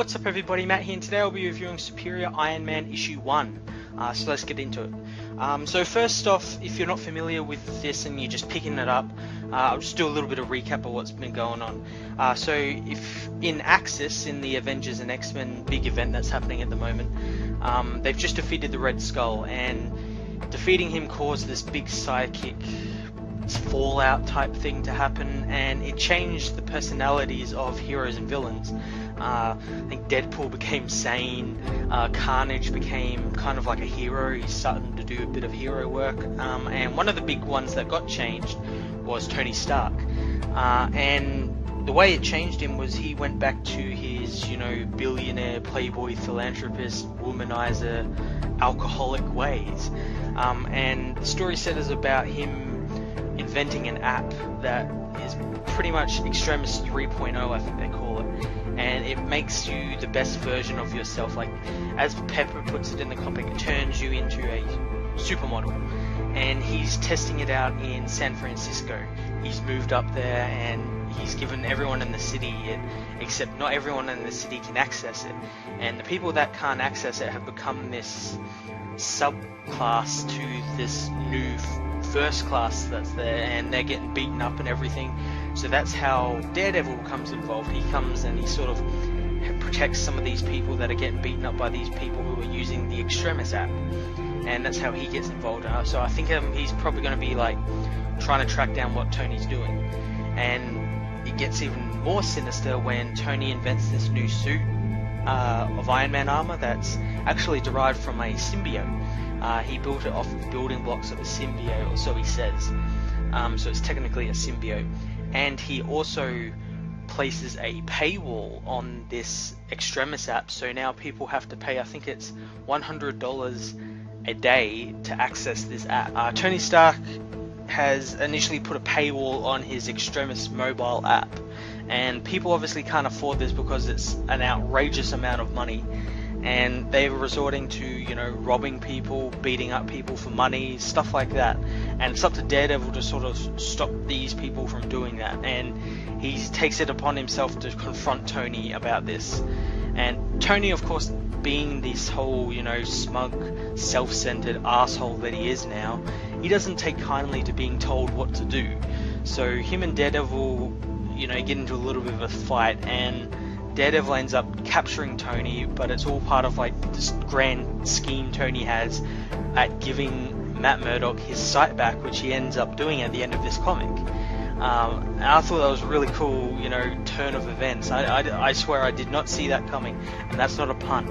What's up everybody, Matt here, and today I'll be reviewing Superior Iron Man issue 1. So let's get into it. So first off, if you're not familiar with this and you're just picking it up, I'll just do a little bit of recap of what's been going on. So if in Axis, in the Avengers and X-Men big event that's happening at the moment, they've just defeated the Red Skull, and defeating him caused this big psychic fallout type thing to happen, and it changed the personalities of heroes and villains. I think Deadpool became sane, Carnage became kind of like a hero, he's starting to do a bit of hero work, and one of the big ones that got changed was Tony Stark. And the way it changed him was he went back to his, billionaire, playboy, philanthropist, womanizer, alcoholic ways. And the story set is about him inventing an app that is pretty much Extremis 3.0, I think they call it, and it makes you the best version of yourself. Like, as Pepper puts it in the comic, it turns you into a supermodel, and he's testing it out in San Francisco. He's moved up there and he's given everyone in the city it, except not everyone in the city can access it, and the people that can't access it have become this subclass to this new first class that's there, and they're getting beaten up and everything. So that's how Daredevil becomes involved. He comes and he sort of protects some of these people that are getting beaten up by these people who are using the Extremis app, and that's how he gets involved. So I think he's probably going to be like trying to track down what Tony's doing, and it gets even more sinister when Tony invents this new suit of Iron Man armor that's actually derived from a symbiote. He built it off the building blocks of a symbiote, or so he says. So it's technically a symbiote. And he also places a paywall on this Extremis app, so now people have to pay, I think it's $100 a day to access this app. Tony Stark has initially put a paywall on his Extremis mobile app, and people obviously can't afford this because it's an outrageous amount of money. And they're resorting to, robbing people, beating up people for money, stuff like that. And it's up to Daredevil to sort of stop these people from doing that. And he takes it upon himself to confront Tony about this. And Tony, of course, being this whole, smug, self-centered asshole that he is now, he doesn't take kindly to being told what to do. So him and Daredevil, get into a little bit of a fight, and Daredevil ends up capturing Tony, but it's all part of like this grand scheme Tony has at giving Matt Murdock his sight back, which he ends up doing at the end of this comic. And I thought that was a really cool, turn of events. I swear I did not see that coming, and that's not a pun.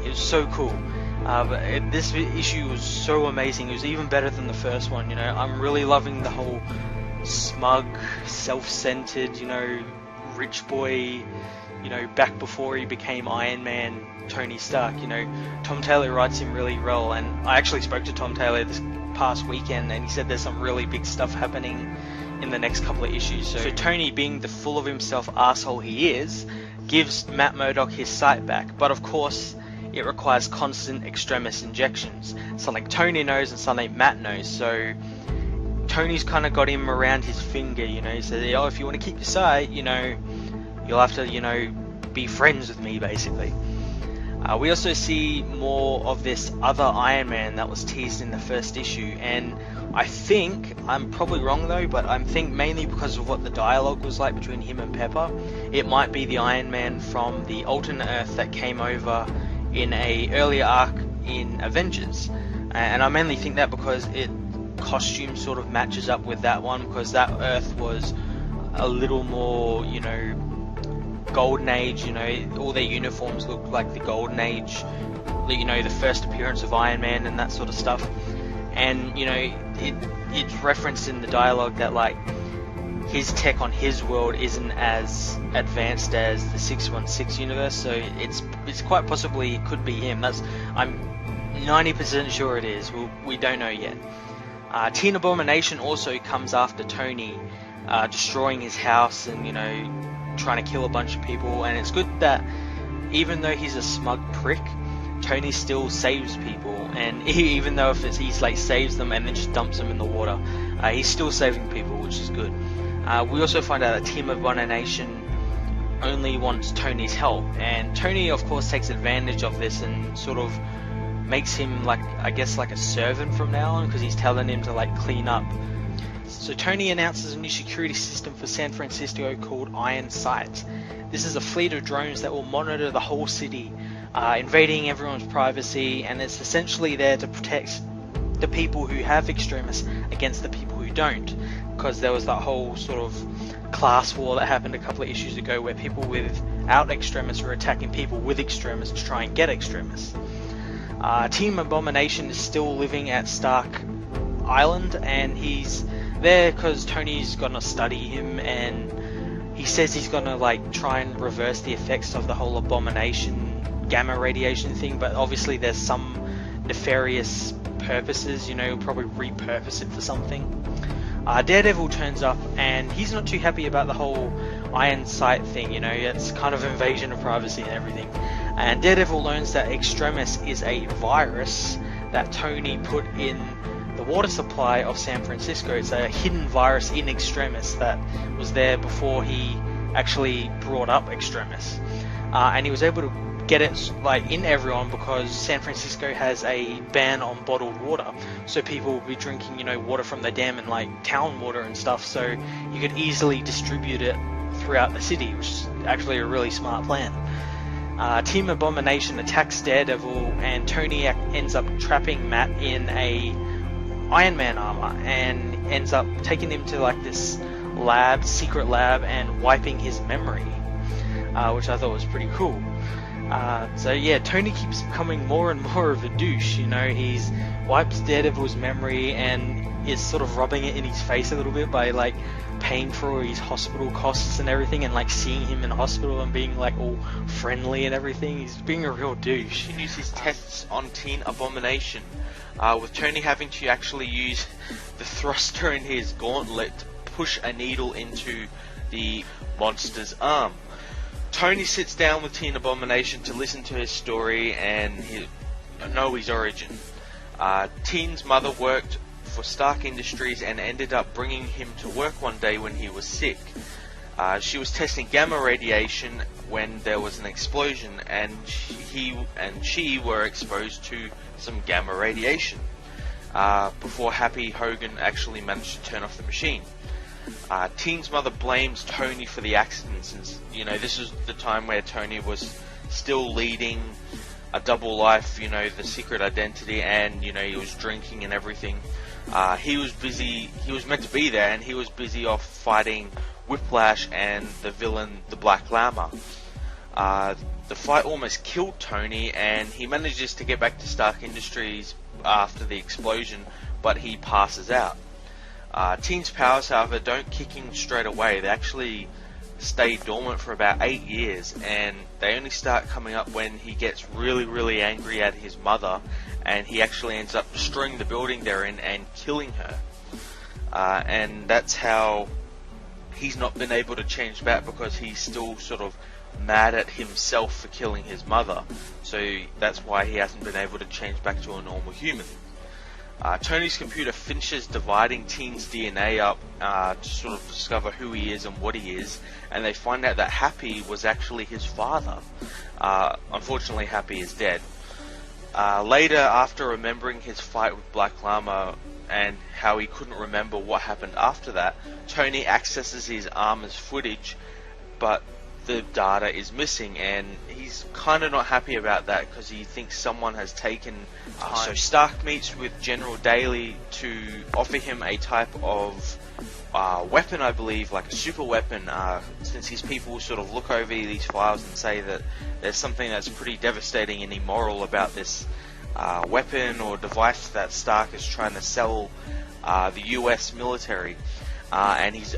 It was so cool. But this issue was so amazing. It was even better than the first one. I'm really loving the whole smug, self-centered, rich boy, back before he became Iron Man, Tony Stark. Tom Taylor writes him really well, and I actually spoke to Tom Taylor this past weekend, and he said there's some really big stuff happening in the next couple of issues. So Tony, being the full of himself asshole he is, gives Matt Murdock his sight back, but of course it requires constant Extremis injections. Something Tony knows and something Matt knows. So Tony's kind of got him around his finger, he said, if you want to keep your sight, you'll have to, be friends with me, basically. We also see more of this other Iron Man that was teased in the first issue, and I think, I'm probably wrong though, but I think mainly because of what the dialogue was like between him and Pepper, it might be the Iron Man from the alternate Earth that came over in a earlier arc in Avengers. And I mainly think that because it costume sort of matches up with that one, because that Earth was a little more, Golden Age, all their uniforms look like the Golden Age, the first appearance of Iron Man and that sort of stuff. And, it's referenced in the dialogue that, like, his tech on his world isn't as advanced as the 616 universe, so it's quite possibly it could be him. I'm 90% sure it is. We don't know yet. Teen Abomination also comes after Tony, destroying his house and, trying to kill a bunch of people, and it's good that even though he's a smug prick, Tony still saves people, and even though he's like saves them and then just dumps them in the water, he's still saving people, which is good. We also find out that Team Abomination only wants Tony's help, and Tony of course takes advantage of this and sort of makes him like, I guess, like a servant from now on, because he's telling him to like clean up. So Tony announces a new security system for San Francisco called Iron Sight. This is a fleet of drones that will monitor the whole city, invading everyone's privacy, and it's essentially there to protect the people who have extremists against the people who don't, because there was that whole sort of class war that happened a couple of issues ago where people without extremists were attacking people with extremists to try and get extremists. Team Abomination is still living at Stark Island, and he's there because Tony's gonna study him, and he says he's gonna like try and reverse the effects of the whole Abomination gamma radiation thing, but obviously there's some nefarious purposes, you know, he'll probably repurpose it for something. Daredevil turns up, and he's not too happy about the whole Iron Sight thing, you know, it's kind of invasion of privacy and everything. And Daredevil learns that Extremis is a virus that Tony put in the water supply of San Francisco. It's a hidden virus in Extremis that was there before he actually brought up Extremis. And he was able to get it like in everyone because San Francisco has a ban on bottled water, so people will be drinking, you know, water from the dam and like town water and stuff, so you could easily distribute it throughout the city, which is actually a really smart plan. Team Abomination attacks Daredevil, and Tony ends up trapping Matt in a Iron Man armor and ends up taking him to like this lab, secret lab, and wiping his memory, which I thought was pretty cool. So yeah, Tony keeps becoming more and more of a douche, you know, he's wipes Daredevil's memory and is sort of rubbing it in his face a little bit by like paying for all his hospital costs and everything, and like seeing him in hospital and being like all friendly and everything. He's being a real douche. He continues his tests on Teen Abomination, with Tony having to actually use the thruster in his gauntlet to push a needle into the monster's arm. Tony sits down with Teen Abomination to listen to his story and know his origin. Teen's mother worked for Stark Industries and ended up bringing him to work one day when he was sick. She was testing gamma radiation when there was an explosion, and he and she were exposed to some gamma radiation before Happy Hogan actually managed to turn off the machine. Teen's mother blames Tony for the accident, since, you know, this was the time where Tony was still leading a double life, you know, the secret identity, and, you know, he was drinking and everything. He was busy, he was meant to be there, and he was busy off fighting Whiplash and the villain, the Black Llama. The fight almost killed Tony, and he manages to get back to Stark Industries after the explosion, but he passes out. Teen's powers, however, don't kick in straight away. They actually stay dormant for about 8 years, and they only start coming up when he gets really, really angry at his mother, and he actually ends up destroying the building they're in and killing her. And that's how he's not been able to change back, because he's still sort of mad at himself for killing his mother. So that's why he hasn't been able to change back to a normal human. Tony's computer finishes dividing Teen's DNA up to sort of discover who he is and what he is, and they find out that Happy was actually his father. Unfortunately, Happy is dead. Later, after remembering his fight with Black Llama and how he couldn't remember what happened after that, Tony accesses his armor's footage, but the data is missing, and he's kind of not happy about that because he thinks someone has taken time. So Stark meets with General Daly to offer him a type of weapon, I believe, like a super weapon, since his people sort of look over these files and say that there's something that's pretty devastating and immoral about this weapon or device that Stark is trying to sell the US military, and he's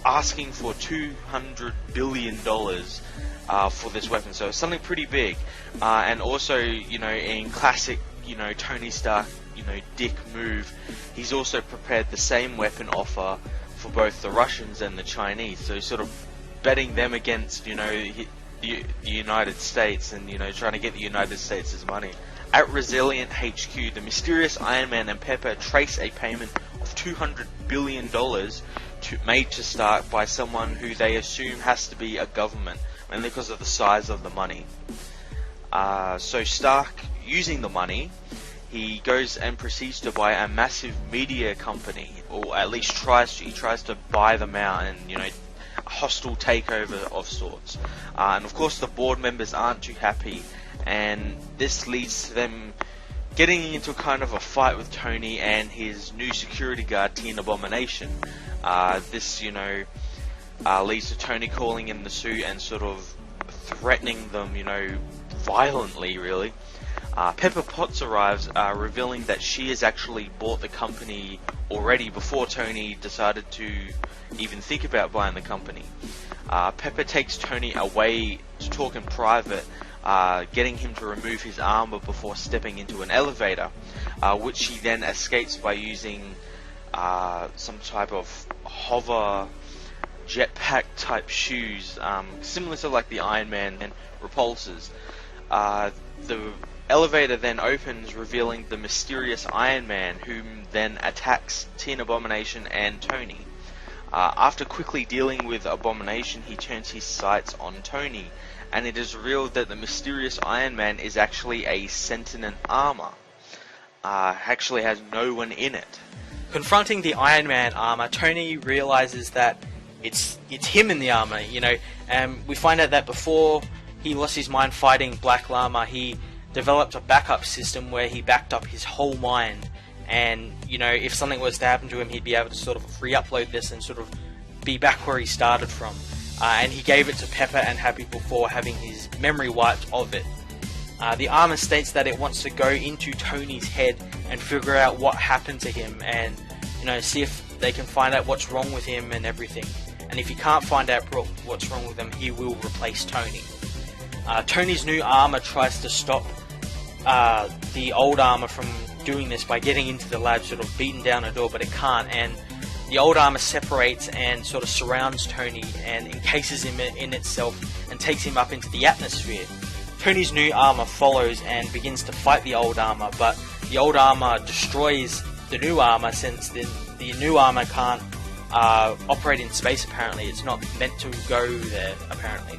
asking for $200 billion for this weapon, so it's something pretty big. And also, you know, in classic, you know, Tony Stark, you know, dick move, he's also prepared the same weapon offer for both the Russians and the Chinese, so he's sort of betting them against, you know, the United States, and, you know, trying to get the United States' money. At Resilient HQ, the mysterious Iron Man and Pepper trace a payment of $200 billion made to Stark by someone who they assume has to be a government mainly because of the size of the money. So Stark, using the money, he goes and proceeds to buy a massive media company, or at least he tries to buy them out, and a hostile takeover of sorts. And of course the board members aren't too happy, and this leads to them getting into kind of a fight with Tony and his new security guard, Teen Abomination. This leads to Tony calling in the suit and sort of threatening them, violently, really. Pepper Potts arrives, revealing that she has actually bought the company already before Tony decided to even think about buying the company. Pepper takes Tony away to talk in private, getting him to remove his armor before stepping into an elevator, which he then escapes by using some type of hover jetpack type shoes, similar to like the Iron Man and repulsors. The elevator then opens, revealing the mysterious Iron Man, whom then attacks Teen Abomination and Tony. After quickly dealing with Abomination, he turns his sights on Tony, and it is revealed that the mysterious Iron Man is actually a sentient armor. Actually has no one in it. Confronting the Iron Man armor, Tony realizes that it's him in the armor, and we find out that before he lost his mind fighting Black Llama, he developed a backup system where he backed up his whole mind, and if something was to happen to him, he'd be able to sort of re-upload this and sort of be back where he started from. And he gave it to Pepper and Happy before having his memory wiped of it. The armor states that it wants to go into Tony's head and figure out what happened to him, and see if they can find out what's wrong with him and everything. And if he can't find out what's wrong with him, he will replace Tony. Tony's new armor tries to stop the old armor from doing this by getting into the lab, sort of beating down a door, but it can't, and the old armor separates and sort of surrounds Tony and encases him in itself and takes him up into the atmosphere. Tony's new armor follows and begins to fight the old armor, but the old armor destroys the new armor, since the new armor can't operate in space. Apparently it's not meant to go there, apparently.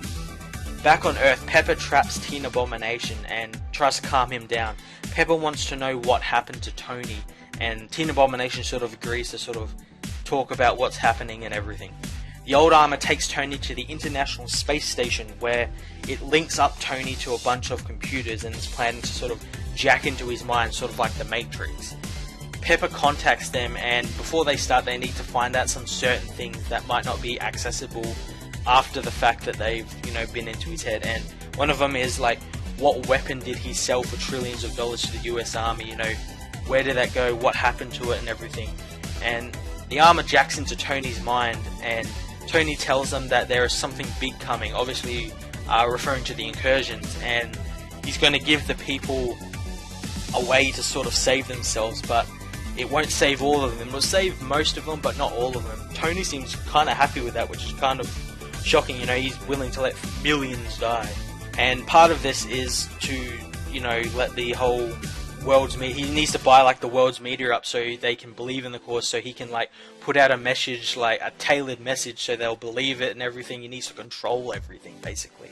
Back on Earth, Pepper traps Teen Abomination and tries to calm him down. Pepper wants to know what happened to Tony, and Teen Abomination sort of agrees to sort of talk about what's happening and everything. The old armor takes Tony to the International Space Station, where it links up Tony to a bunch of computers and is planning to sort of jack into his mind, sort of like the Matrix. Pepper contacts them, and before they start, they need to find out some certain things that might not be accessible after the fact that they've been into his head. And one of them is like, what weapon did he sell for trillions of dollars to the US Army? Where did that go? What happened to it and everything? And the armor jacks into Tony's mind, and Tony tells them that there is something big coming, obviously referring to the incursions, and he's going to give the people a way to sort of save themselves, but it won't save all of them. It will save most of them, but not all of them. Tony seems kind of happy with that, which is kind of shocking. He's willing to let millions die. And part of this is to, let the whole world's media, he needs to buy like the world's media up so they can believe in the cause, so he can like put out a message, like a tailored message, so they'll believe it and everything. He needs to control everything, basically.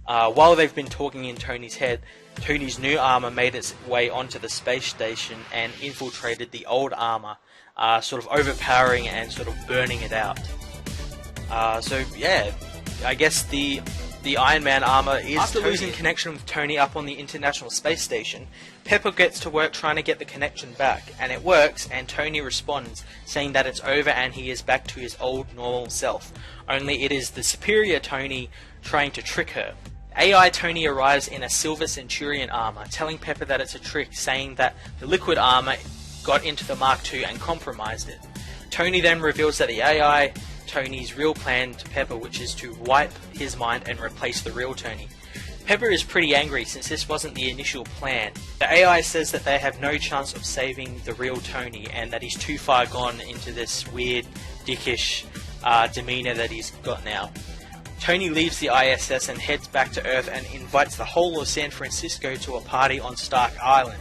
While they've been talking in Tony's head, Tony's new armor made its way onto the space station and infiltrated the old armor, sort of overpowering and sort of burning it out. So yeah, I guess the Iron Man armor is after losing connection with Tony up on the International Space Station. Pepper gets to work trying to get the connection back, and it works, and Tony responds saying that it's over and he is back to his old normal self. Only it is the superior Tony trying to trick her. AI Tony arrives in a Silver Centurion armor, telling Pepper that it's a trick, saying that the liquid armor got into the Mark II and compromised it. Tony then reveals that the AI Tony's real plan to Pepper, which is to wipe his mind and replace the real Tony. Pepper is pretty angry since this wasn't the initial plan. The AI says that they have no chance of saving the real Tony, and that he's too far gone into this weird, dickish demeanor that he's got now. Tony leaves the ISS and heads back to Earth and invites the whole of San Francisco to a party on Stark Island.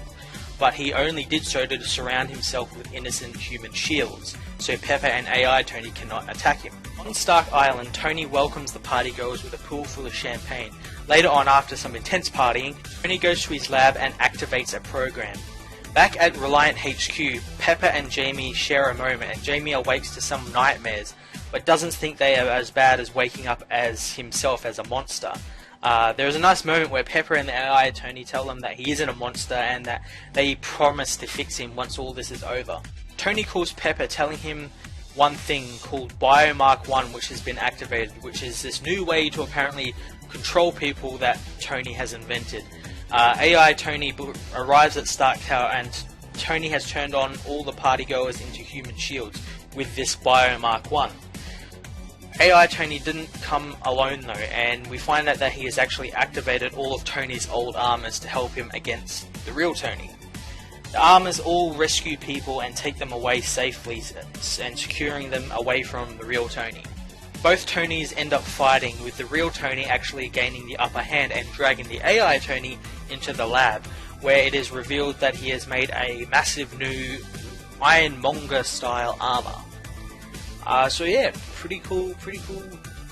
but he only did so to surround himself with innocent human shields, so Pepper and AI Tony cannot attack him. On Stark Island, Tony welcomes the partygoers with a pool full of champagne. Later on, after some intense partying, Tony goes to his lab and activates a program. Back at Reliant HQ, Pepper and Jamie share a moment, and Jamie awakes to some nightmares, but doesn't think they are as bad as waking up as himself as a monster. There is a nice moment where Pepper and the AI Tony tell them that he isn't a monster and that they promise to fix him once all this is over. Tony calls Pepper, telling him one thing called Biomark 1, which has been activated, which is this new way to apparently control people that Tony has invented. AI Tony arrives at Stark Tower, and Tony has turned on all the partygoers into human shields with this Biomark 1. AI Tony didn't come alone though, and we find out that he has actually activated all of Tony's old armors to help him against the real Tony. The armors all rescue people and take them away safely, and securing them away from the real Tony. Both Tonys end up fighting, with the real Tony actually gaining the upper hand and dragging the AI Tony into the lab, where it is revealed that he has made a massive new Ironmonger style armor. So yeah, pretty cool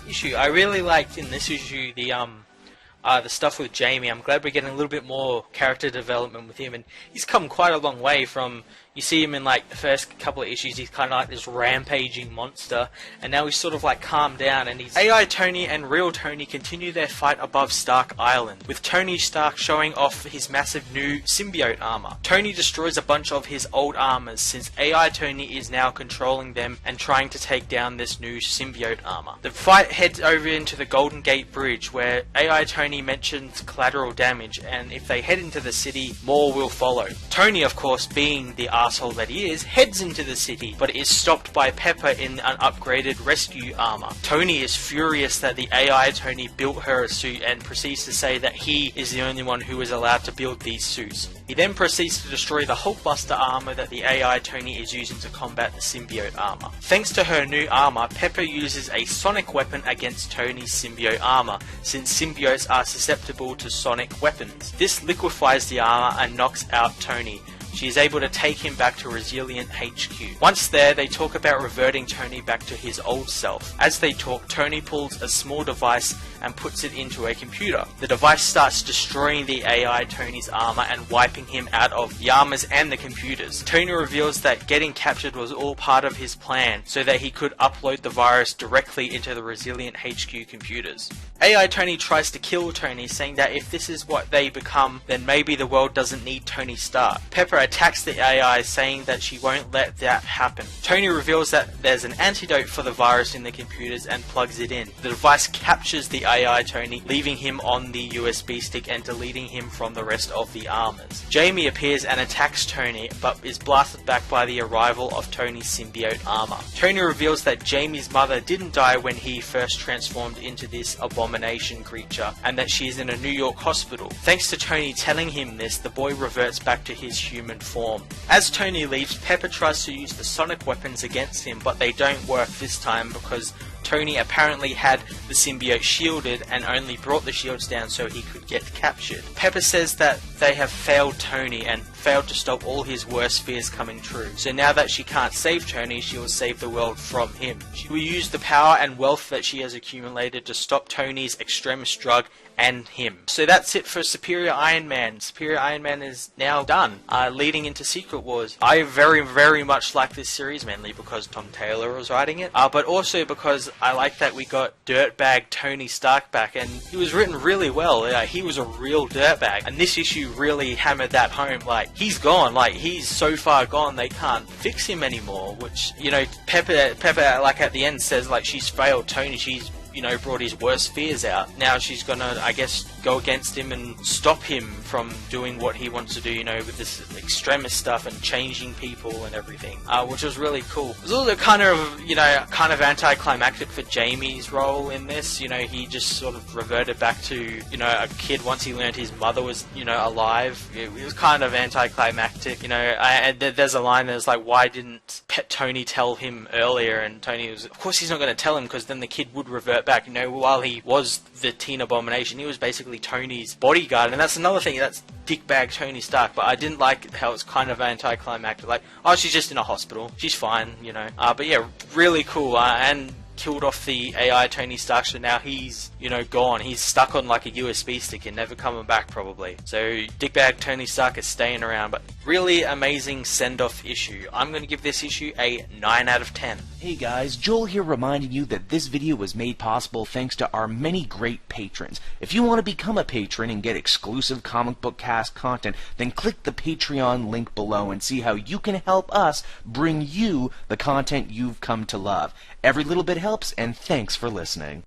issue. I really liked in this issue the stuff with Jamie. I'm glad we're getting a little bit more character development with him, and he's come quite a long way from, you see him in like the first couple of issues, he's kind of like this rampaging monster, and now he's sort of like calmed down, and he's... AI Tony and real Tony continue their fight above Stark Island, with Tony Stark showing off his massive new symbiote armor. Tony destroys a bunch of his old armors, since AI Tony is now controlling them and trying to take down this new symbiote armor. The fight heads over into the Golden Gate Bridge, where AI Tony mentions collateral damage, and if they head into the city, more will follow. Tony, of course, being the asshole that he is, heads into the city, but is stopped by Pepper in an upgraded rescue armor. Tony is furious that the AI Tony built her a suit and proceeds to say that he is the only one who is allowed to build these suits. He then proceeds to destroy the Hulkbuster armor that the AI Tony is using to combat the symbiote armor. Thanks to her new armor, Pepper uses a sonic weapon against Tony's symbiote armor, since symbiotes are susceptible to sonic weapons. This liquefies the armor and knocks out Tony. She is able to take him back to Resilient HQ. Once there, they talk about reverting Tony back to his old self. As they talk, Tony pulls a small device and puts it into a computer. The device starts destroying the AI Tony's armor and wiping him out of the armors and the computers. Tony reveals that getting captured was all part of his plan, so that he could upload the virus directly into the Resilient HQ computers. AI Tony tries to kill Tony, saying that if this is what they become, then maybe the world doesn't need Tony Stark. Pepper attacks the AI, saying that she won't let that happen. Tony reveals that there's an antidote for the virus in the computers and plugs it in. The device captures the AI Tony, leaving him on the USB stick and deleting him from the rest of the armors. Jamie appears and attacks Tony, but is blasted back by the arrival of Tony's symbiote armor. Tony reveals that Jamie's mother didn't die when he first transformed into this abomination creature, and that she is in a New York hospital. Thanks to Tony telling him this, the boy reverts back to his human form. As Tony leaves, Pepper tries to use the sonic weapons against him, but they don't work this time because Tony apparently had the symbiote shielded and only brought the shields down so he could get captured. Pepper says that they have failed Tony and failed to stop all his worst fears coming true. So now that she can't save Tony, she will save the world from him. She will use the power and wealth that she has accumulated to stop Tony's extremist drug and him. So that's it for Superior Iron Man. Superior Iron Man is now done, leading into Secret Wars. I very much like this series, mainly because Tom Taylor was writing it, but also because I like that we got dirtbag Tony Stark back, and he was written really well. He was a real dirtbag, and this issue really hammered that home. Like, he's gone, like, he's so far gone they can't fix him anymore, which, you know, Pepper, like, at the end says, like, she's failed Tony, she's, you know, brought his worst fears out. Now she's gonna, I guess, go against him and stop him from doing what he wants to do, you know, with this extremist stuff and changing people and everything, which was really cool. It was also kind of anticlimactic for Jamie's role in this. You know, he just sort of reverted back to, you know, a kid once he learned his mother was, you know, alive. It was kind of anticlimactic, you know. And there's a line that's like, why didn't Tony tell him earlier? And Tony was, of course he's not going to tell him, because then the kid would revert back. You know, while he was the teen abomination, he was basically basically Tony's bodyguard, and that's another thing, that's dickbag Tony Stark, but I didn't like how it's kind of anticlimactic, like, oh, she's just in a hospital, she's fine, you know. But yeah, really cool, and killed off the AI Tony Stark, so now he's, you know, gone. He's stuck on like a USB stick and never coming back probably. So dickbag Tony Stark is staying around, but really amazing send-off issue. I'm going to give this issue a 9 out of 10. Hey guys, Joel here reminding you that this video was made possible thanks to our many great patrons. If you want to become a patron and get exclusive Comic Book Cast content, then click the Patreon link below and see how you can help us bring you the content you've come to love. Every little bit helps, and thanks for listening.